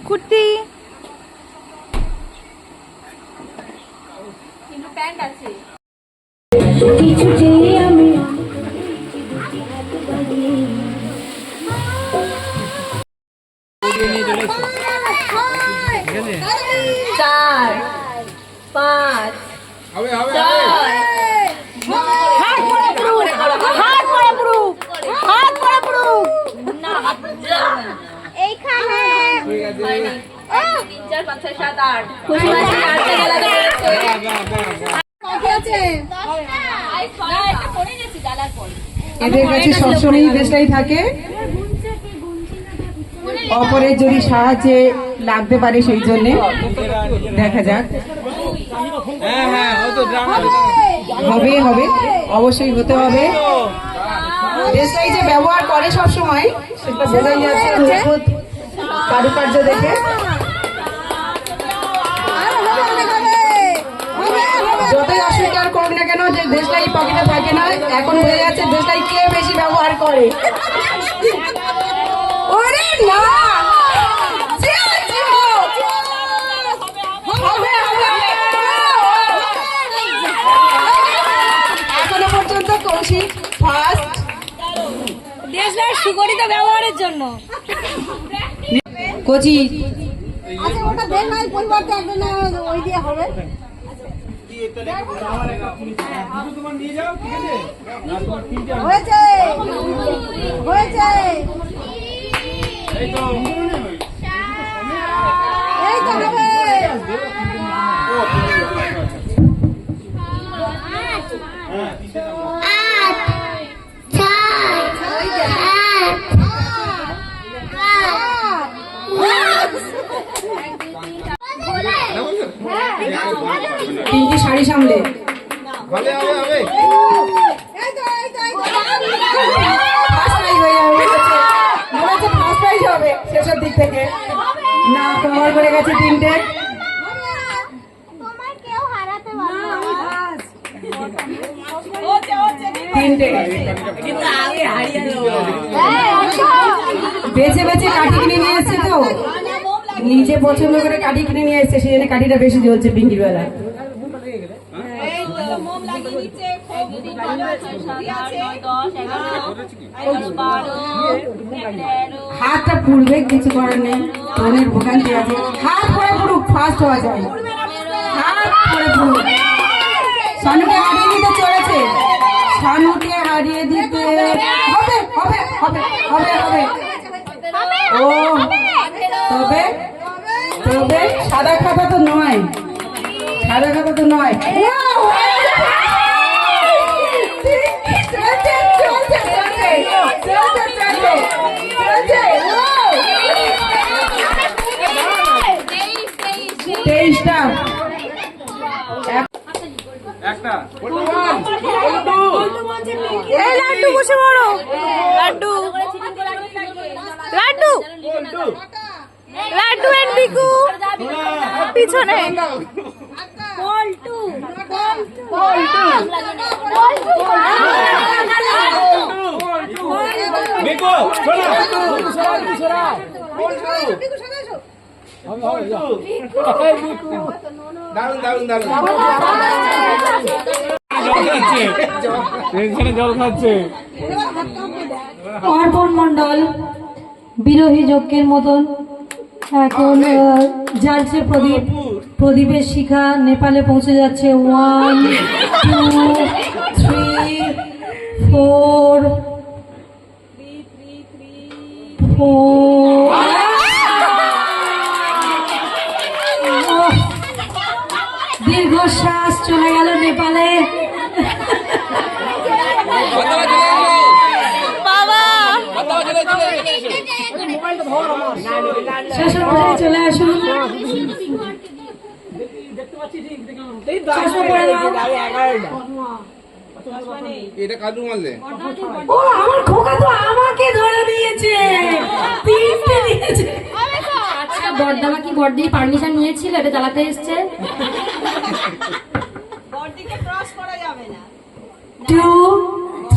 কুর্তি কিন্তু প্যান্ট আছে। চার পাঁচ এইখানে এদের কাছে সবসময় দেশটাই থাকে, অপরের যদি সাহায্যে লাগতে পারে সেই জন্য। দেখা যাক, হবে হবে অবশ্যই হতে হবে। দেশটাই যে ব্যবহার করে সবসময় সেটা বোঝাই যাচ্ছে নিখুঁত কারুকার্য দেখে। যতই অস্বীকার করুক না কেন যে দেশটাই পকেটে থাকে না, এখন বোঝা যাচ্ছে দেশটাই কে বেশি ব্যবহার করে। ওরে না, এখনো পর্যন্ত কৌশিক ফার্স্ট। দেশলাই সুগঠিত ব্যবহারের জন্য কোচি আচ্ছা ওটা দেন নাই পরিবর্তে একদম না ওই দিয়ে হবে। হয়েছে হয়েছে এই তো হবে। পিঙ্কি শাড়ি সামলে শেষের দিক থেকে না কভার করে গেছে তিনটে। তিনটে বেছে বেছে কাঠি কিনে নিয়ে এসছে, তো নিজে পছন্দ করে কাঠি কিনে নিয়ে এসছে, সেই জন্য কাঠিটা বেশি জ্বলছে পিঙ্কির বেলা। হাতটা পুড়বে, কিছু করার নেই, মনের ভোগান্তি আছে। হাত পরে পুরুক, ফার্স্ট হওয়া যায়। হাত পরে পুরুক। সানুকে হারিয়ে দিতে চলেছে, সানুকে হারিয়ে দিতে হবে হবে হবে হবে হবে। ও তবে তবে সাদা খাতা তো নয়, সাদা খাতা তো নয়। তেইশটা এই লাড্ডু বসে পড়ো, লাড্ডু লাড্ডু লাড্ডু এন্ড বিকু পিছনে পল্টু বিকু দারুন দারুন দারুন জল খাচ্ছে। অর্পণ মন্ডল বিরোহী যজ্ঞের মতন এখন জ্বালছে প্রদীপ। প্রদীপের শিখা নেপালে পৌঁছে যাচ্ছে। 1 2 3 4 দীর্ঘশ্বাস চলে গেল নেপালে। শাসন চলে আসুন। এটা কাজু মারলে ও আমার খোকা তো আমাকে ধরে দিয়েছে, তিনটে দিয়েছে। আচ্ছা বড়দামা কি বড়দি পারমিশন নিয়েছিল এটা চালাতে এসছে? বড়দিকে ক্রস করা যাবে না। 2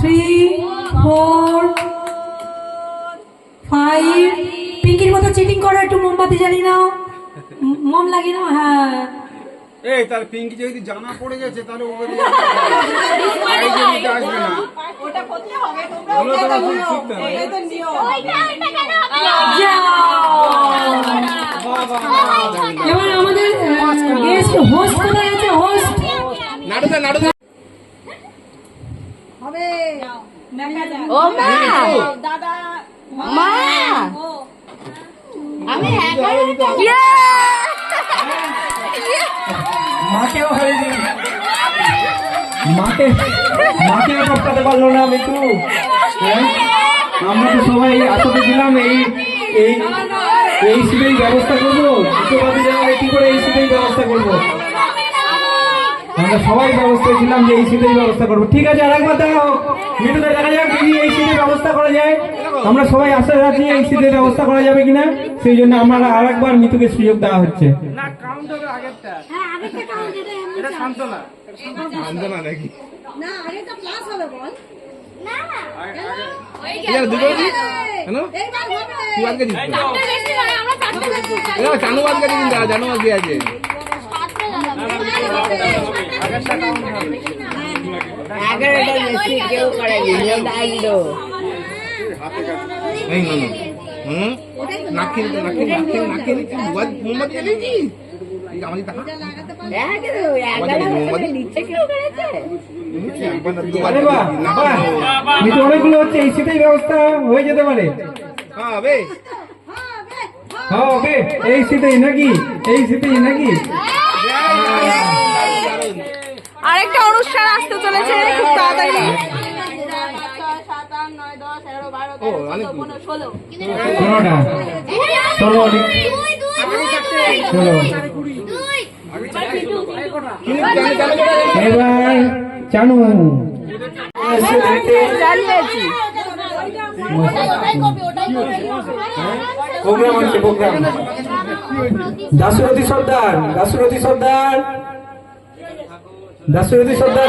3 4 5 পিঙ্কির মতো চিটিং করো, একটু মোমবাতি জ্বালিয়ে নাও, মোম লাগিয়ে নাও। হ্যাঁ এই তার পিঙ্কি যদি জানা পড়ে গেছে তাহলে ওকে দিয়ে আসবে না। ওগুলো তো রাখুন, শিখতে হবে। এবার আমাদের গেস্ট হোস্ট কোথায় আছে? হোস্ট নাড়ুদা নাড়ুদা হবে ও মা দাদা মা আমি ইয়ে! মাকেও হয়নি, মাকেও টপকাতে পারলো না মিতু। হ্যাঁ? আমরা তো সবাই আসতে ছিলাম এই সিটেই ব্যবস্থা করবো, দ্বিতীয়বাদী জানালে কি করে এই সিটেই ব্যবস্থা করবো। আমরা সবাই ব্যবস্থা ছিলাম যে এই সিটেই ব্যবস্থা করবো। ঠিক আছে, আরেকবার দেখাও মিতুকে, দেখা যাক যদি এই সিটের ব্যবস্থা করা যায়। আমরা সবাই আশা রাখছি এই সিটের ব্যবস্থা করা যাবে কিনা, সেই জন্য আমরা আরেকবার মিতুকে সুযোগ দেওয়া হচ্ছে। না কাউন্ট হবে আগেরটা। এটা শান্তনা শান্তনা নাকি না আরেকটা ক্লাস হবে বল ইয়ার দুটো কি কেন এইবার হবে তুই আজকে দিস এ জানু আজকে দিন দা জানু আজকে আছে আগেরটা কাউন্ট হবে আগেরটা বেশি কেউ করেনি ডাইলো এই না না নাকিল বুয়াদ মোহাম্মদ এলিজি এই আমাদের দেখা নিচে কেউ করেছে আরে বাহ, বাহ, মিতু অনেকগুলো হচ্ছে, এই সিটেই ব্যবস্থা হয়ে যেতে পারে। হ্যাঁ বে হ্যাঁ ওকে, এই সিটেই নাকি, এই সিটেই নাকি। আরেকটা অনুষ্ঠান আসতে চলেছে খুব তাড়াতাড়ি। 7 8 9 10 11 12 ও অনেক 16 শোনোটা চলো অনেক চলো এবার চানু চালিয়েছি প্রোগ্রাম আছে, প্রোগ্রাম। দাসরথী সর্দার, দাসরথী সর্দার, দাসরথী সর্দার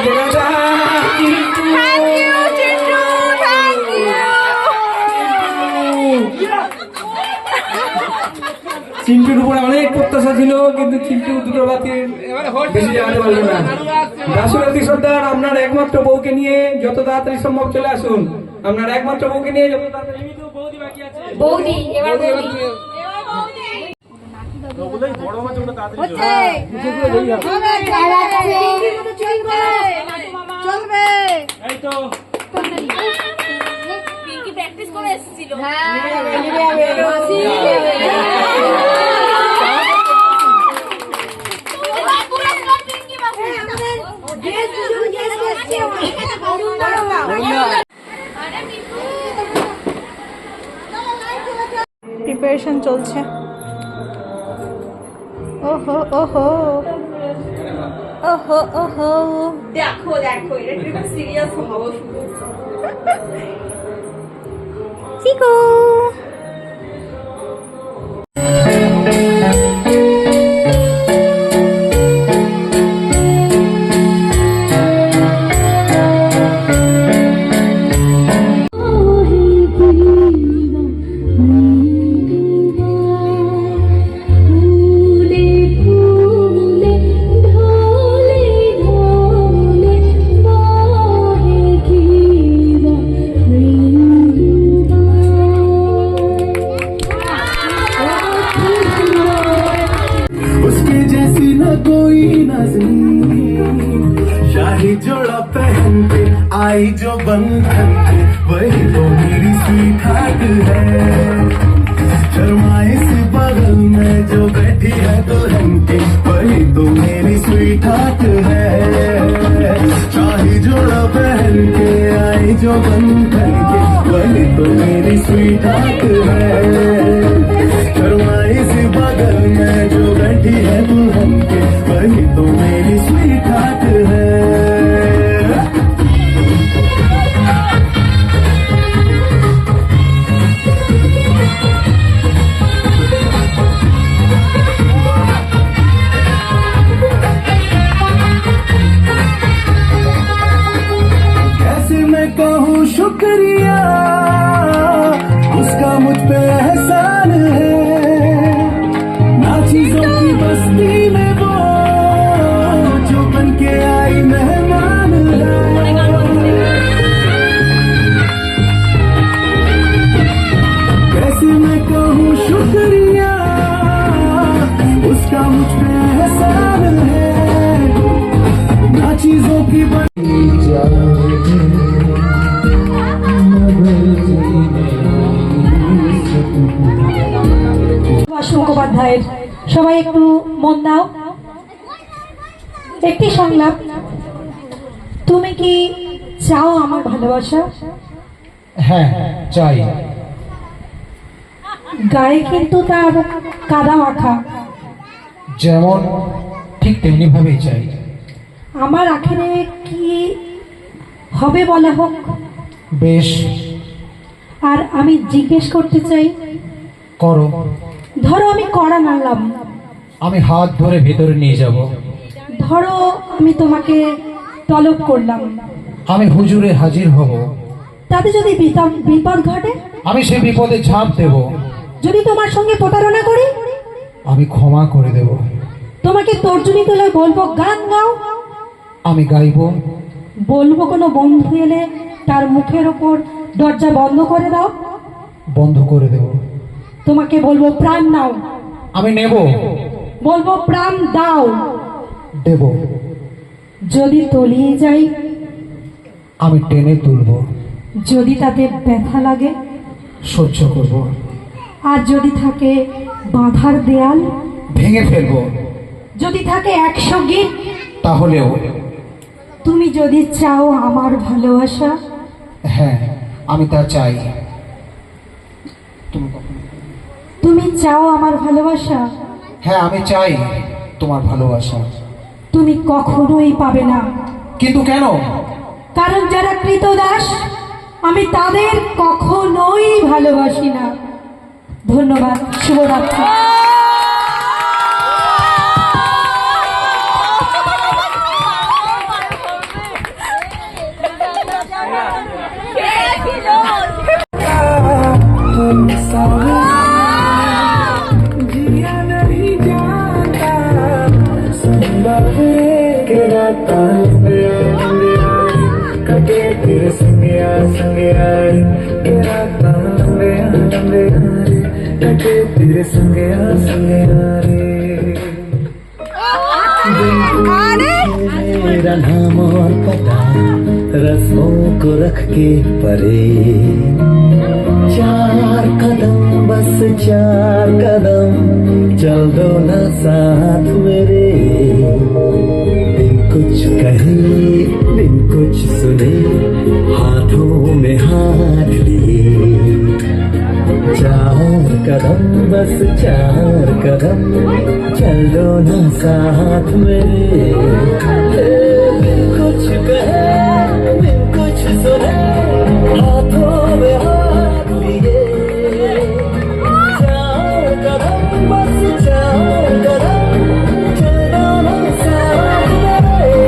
চিন্টুর উপরে অনেক প্রত্যাশা ছিল, কিন্তু চিন্টু দুটো বাতি বেশি জানাতে পারলো না। দাসরথী সর্দার, আপনার একমাত্র বউকে নিয়ে যত তাড়াতাড়ি সম্ভব চলে আসুন। আপনার একমাত্র বউকে নিয়ে যত তাড়াতাড়ি। বৌদি এবার বৌদি হচ্ছে হবে চালাচ্ছে চলবে এই তো পিঙ্কি প্র্যাকটিস করে এসেছিল প্রিপারেশন চলছে ওহো ওহো ওহো ওহো দেখো দেখো এটা একটু সিরিয়াস হবো শুধু চিকু उसके जैसी न कोई नजर शाही जोड़ा पहन के आई जो बंधन के वही तो मेरी स्वीट हार्ट है शर्माए से बगल में जो बैठी है दुल्हन के वही तो मेरी स्वीट हार्ट है शाही जोड़ा पहन के आई जो बंधन के वही तो मेरी स्वीट हार्ट है शर्माए से बगल में जो बैठी है दुल्हन के वही तो मेरी स्वीट हार्ट है मुझ पे एहसान है, ना चीजों की बस्ती में वो जो बन के आई मेहमान है। कैसे मैं कहूँ शुक्रिया उसका मुझ पे एहसान है, ना चीजों की সুভাষ মুখোপাধ্যায়ের সবাই একটু মন দাও। একটি সংলাপ, তুমি কি চাও আমার ভালোবাসা? হ্যাঁ চাই। গায়ে কিন্তু তার কাদা মাখা, যেমন ঠিক তেমনি ভাবেই চাই। আমার আখেরে কি হবে বলা হোক। বেশ, আর আমি জিজ্ঞেস করতে চাই, করো। ধরো আমি কড়া নাড়লাম, আমি হাত ধরে ভেতরে নিয়ে যাব। ধরো আমি তোমাকে তলব করলাম, আমি হুজুরে হাজির হব। তাতে যদি বিপদ ঘটে, আমি সে বিপদে ঝাঁপ দেব। যদি তোমার সঙ্গে প্রতারণা করি, আমি ক্ষমা করে দেব। তোমাকে তর্জনী তুলে বলবো গান গাও, আমি গাইব। বলবো কোনো বন্ধু এলে তার মুখের ওপর দরজা বন্ধ করে দাও, বন্ধ করে দেব। তোমাকে বলবো প্রাণ নাও, আমি নেব। বলবো প্রাণ দাও। দেব। যদি তলিয়ে যাই, আমি টেনে তুলব। যদি তাতে ব্যথা লাগে, সহ্য করব। আর যদি থাকে বাঁধার দেয়াল, ভেঙে ফেলব। যদি থাকে 100 গিট, তাহলেও। তুমি যদি চাও আমার ভালোবাসা, হ্যাঁ আমি তা চাই। তুমি চাও আমার ভালোবাসা, হ্যাঁ আমি চাই তোমার ভালোবাসা। তুমি কখনোই পাবে না। কিন্তু কেন? কারণ যারা কৃতদাস, আমি তাদের কখনোই ভালোবাসি না। ধন্যবাদ, শুভরাত্রি। जिया नहीं जाता कटे तेरे संगया संगया कटे तेरे संगया संगया मेरा नाम और पता रस्मों को रख के परे, 4 कदम बस 4 कदम चल दो ना साथ मेरे, दिन कुछ कहे दिन कुछ सुने, हाथों में हाथ लिए, 4 कदम बस 4 कदम चल दो ना साथ मेरे, दिन कुछ कहे दिन कुछ सुने, हाथों में हाथ लिए, 4 कदम बस 4 कदम चल दो ना साथ मेरे।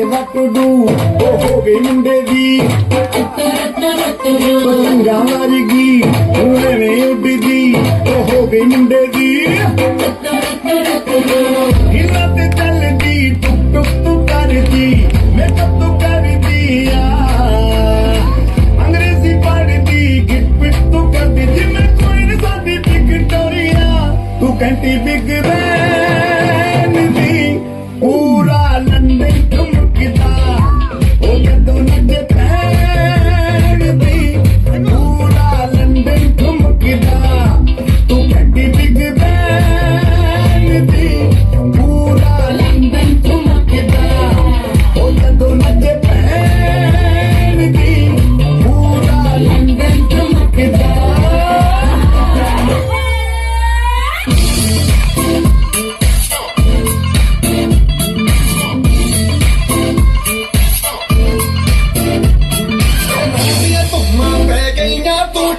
what to do ਹੋ ਗਈ ਮੁੰਡੇ ਦੀ ਚੰਗਾ ਮਰਗੀ ਉਹਨੇ ਉੱਡਦੀ ਹੋ ਗਈ ਮੁੰਡੇ ਦੀ ਹਿੱਲਾ ਤੇ ਚੱਲਦੀ ਟੁਕ ਟੁਕ ਤੂੰ ਕਰਦੀ ਮੇਕਅਪ ਤੂੰ ਕਰਦੀ ਆ ਅੰਗਰੇਜ਼ੀ ਪੜ੍ਹਦੀ ਗਿਟ ਪਿਟ ਤੂੰ ਕਰਦੀ ਜਿਵੇਂ ਕੋਈ ਨੀ ਸਾਡੀ ਵਿਕਟੋਰੀਆ ਤੂੰ ਘੰਟੀ ਬਿਗ ਬੈਨ ਦੀ ਪੂਰਾ ਲੰਡਨ ਠੁਮਕਦਾ ਉਹ ਜਦੋਂ ਨੱਚੇ ਭੈਣ ਦੀ ਪੂਰਾ ਲੰਡਨ ਠੁਮਕਦਾ ਤੂੰ ਘੰਟੀ ਬਿਗ ਬੈਨ ਦੀ ਪੂਰਾ ਲੰਡਨ ਠੁਮਕਦਾ ਉਹ ਜਦੋਂ ਨੱਚੇ ਭੈਣ ਦੀ ਪੂਰਾ ਲੰਡਨ ਠੁਮਕਦਾ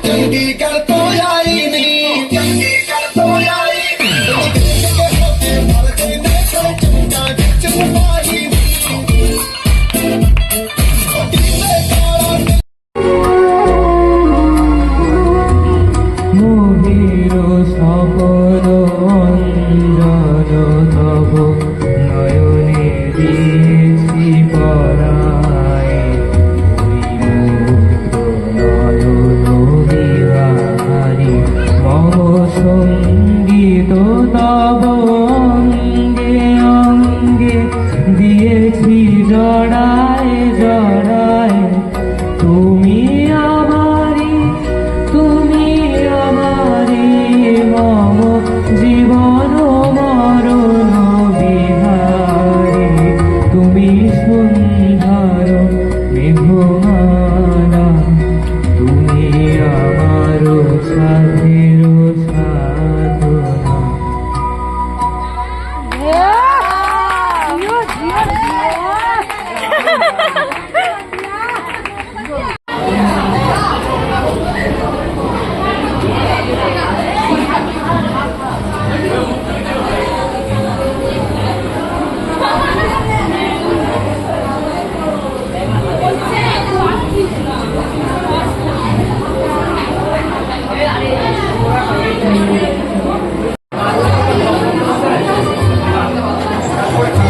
ਚੰਡੀਗੜ੍ਹ ਤੋਂ ਆਈ ਨੀ ਚੰਡੀਗੜ੍ਹ ਤੋਂ ਆਈ ਨੀ ਨਾਲ ਕਹਿੰਦੇ ਚੰਗਾ ਵਿੱਚ ਮੁਆਈ মোহির সপন অঞ্জন তব নয়নে দিয়েছি পরায় বিহারি মম সঙ্গীত তব অঙ্গে অঙ্গে দিয়েছি জড়ায় জড়ায় তুমি আমারি মম জীবন মরণ বিহারি তুমি সুন্দর মেঘমালা তুমি আমার সাধের সাধনা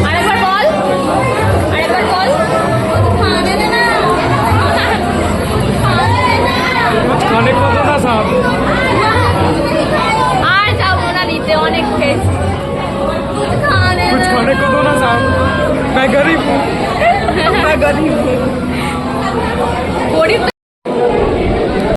আরেকবার বল, আরেকবার বল। আর যাবো না নিতে, অনেক খেয়েছি। खाने को दो ना साहब मैं गरीब हूँ গরিব